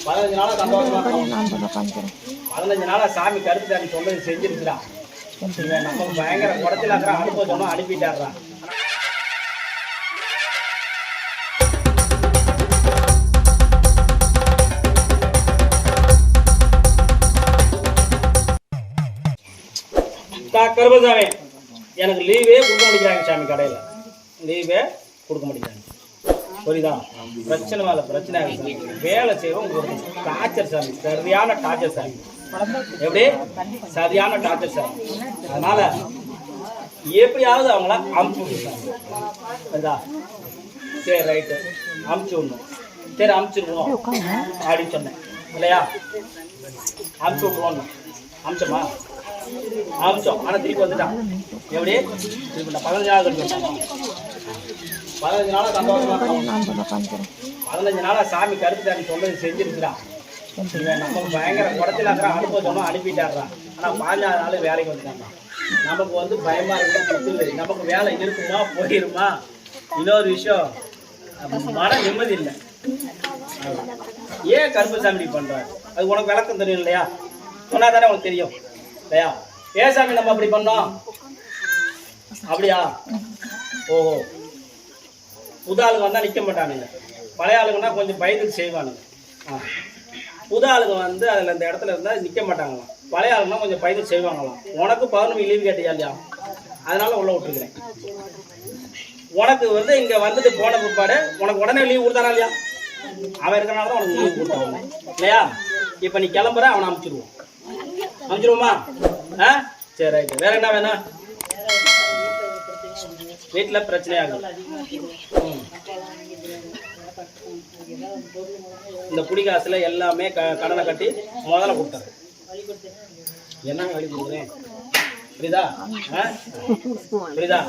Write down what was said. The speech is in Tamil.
15 நாளா சந்தோஷமா 15 நாளா சாமி கருத்து சாமி சொன்னது செஞ்சிருக்கிறா. நமக்கு பயங்கர குடத்தில் இருக்கிற அனுப்ப சொன்னோம் அனுப்பிட்டாடுறான். கருப்பசாமி எனக்கு லீவே கொடுக்க மாட்டேங்கிறாங்க சாமி. கடையில் லீவே கொடுக்க மாட்டேங்கிறாங்க. புரியுதா? பிரச்சனை மேலே பிரச்சனை ஆகுது. வேலை செய்வோம் உங்களுக்கு டார்ச்சர் சாமி, சரியான டார்ச்சர் சாமி. எப்படி சரியான டார்ச்சர் சாமி. அதனால எப்படியாவது அவங்கள அமுச்சு விடுறாங்க. சரி ரைட்டு அமுச்சு விடணும். சரி அமுச்சுடுவோம் அப்படின்னு சொன்னேன் இல்லையா? அமுச்சு விட்ருவோம். அமிச்சோமா? அமிச்சோம். ஆனால் திருப்பி வந்துட்டான். எப்படி திருப்பி 15 நாள் கழிச்சு 15 நாளாக சந்தோஷமா 15 நாளாக சாமி கருத்து சாமி சொன்னது செஞ்சிருக்கிறான். நமக்கு பயங்கர குடத்தில் இருக்கிற அனுப்ப சொன்னோம் அனுப்பிட்டாடுறான். ஆனால் 15 நாள் வேலைக்கு வந்துட்டாங்க. நமக்கு வந்து பயமா இருக்கு. நமக்கு வேலை இருக்குமா போயிருமா? இன்னொரு விஷயம் மன நிம்மதி இல்லை. ஏன் கருப்பசாமி பண்றாரு? அது உனக்கு விளக்கம் தெரியும் இல்லையா? சொன்னா தானே உனக்கு தெரியும் இல்லையா? ஏன் சாமி நம்ம அப்படி பண்ணோம்? அப்படியா? ஓஹோ. புது ஆளுங்க வந்தா நிற்க மாட்டானுங்க. பழைய ஆளுங்கன்னா கொஞ்சம் பயந்துட்டு செய்வானுங்க. புது ஆளுங்க வந்து அதில் இந்த இடத்துல இருந்தால் நிற்க மாட்டாங்களாம். பழைய ஆளுங்கன்னா கொஞ்சம் பயந்துட்டு செய்வாங்களாம். உனக்கு 15 லீவு கேட்டியா இல்லையா? அதனால உள்ள விட்டுருக்கிறேன். உனக்கு வந்து இங்கே வந்துட்டு போன பிற்பாடு உனக்கு உடனே லீவ் கொடுத்தானா இல்லையா? அவன் இருக்கிறனால தான் உனக்கு லீவ் கொடுத்தாங்க இல்லையா? இப்போ நீ கிளம்புற அவனை அனுப்பிச்சிடுவோம். அனுப்பிச்சிடுவோமா? சரி ரைட்டு. வேற என்ன வேணும்? வீட்டில் பிரச்சனையாகும். இந்த குடி காசுல எல்லாமே கடனை கட்டி முதல்ல கொடுத்தாரு. என்ன வழி கொடுக்குறேன்? புரியுதா? புரியுதா?